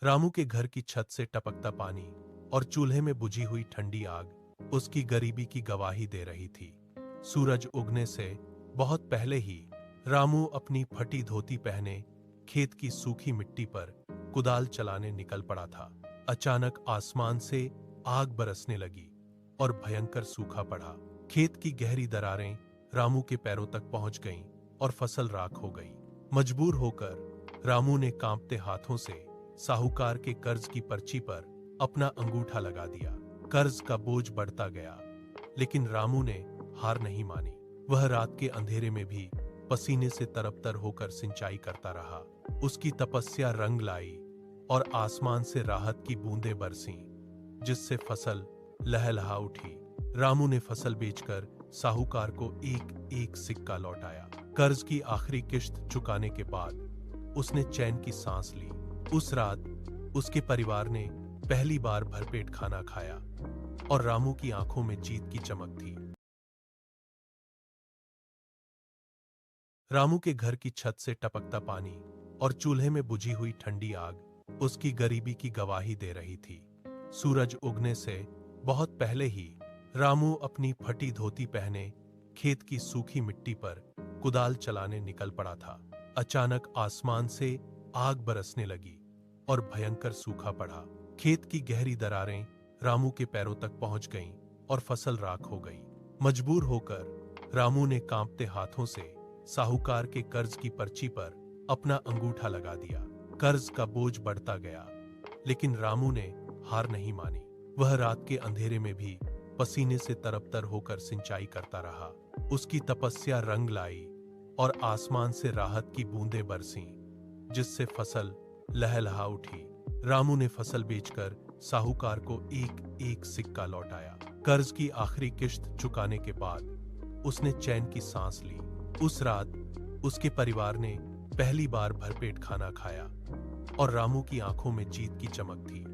रामू के घर की छत से टपकता पानी और चूल्हे में बुझी हुई ठंडी आग उसकी गरीबी की गवाही दे रही थी। सूरज उगने से बहुत पहले ही रामू अपनी फटी धोती पहने खेत की सूखी मिट्टी पर कुदाल चलाने निकल पड़ा था। अचानक आसमान से आग बरसने लगी और भयंकर सूखा पड़ा। खेत की गहरी दरारें रामू के पैरों तक पहुंच गईं और फसल राख हो गई। मजबूर होकर रामू ने कांपते हाथों से साहूकार के कर्ज की पर्ची पर अपना अंगूठा लगा दिया। कर्ज का बोझ बढ़ता गया, लेकिन रामू ने हार नहीं मानी। वह रात के अंधेरे में भी पसीने से तरबतर होकर सिंचाई करता रहा। उसकी तपस्या रंग लाई और आसमान से राहत की बूंदें बरसीं, जिससे फसल लहलहा उठी। रामू ने फसल बेचकर साहूकार को एक एक सिक्का लौटाया। कर्ज की आखिरी किश्त चुकाने के बाद उसने चैन की सांस ली। उस रात उसके परिवार ने पहली बार भरपेट खाना खाया और रामू की आंखों में जीत की चमक थी। रामू के घर की छत से टपकता पानी और चूल्हे में बुझी हुई ठंडी आग उसकी गरीबी की गवाही दे रही थी। सूरज उगने से बहुत पहले ही रामू अपनी फटी धोती पहने खेत की सूखी मिट्टी पर कुदाल चलाने निकल पड़ा था। अचानक आसमान से आग बरसने लगी और भयंकर सूखा पड़ा। खेत की गहरी दरारें रामू के पैरों तक पहुंच गईं और फसल राख हो गई। मजबूर होकर रामू ने कांपते हाथों से साहूकार के कर्ज की पर्ची पर अपना अंगूठा लगा दिया। कर्ज का बोझ बढ़ता गया, लेकिन रामू ने हार नहीं मानी। वह रात के अंधेरे में भी पसीने से तरबतर होकर सिंचाई करता रहा। उसकी तपस्या रंग लाई और आसमान से राहत की बूंदें बरसीं, जिससे फसल लहलहा उठी। रामू ने फसल बेचकर साहूकार को एक एक सिक्का लौटाया। कर्ज की आखिरी किश्त चुकाने के बाद उसने चैन की सांस ली। उस रात उसके परिवार ने पहली बार भरपेट खाना खाया और रामू की आंखों में जीत की चमक थी।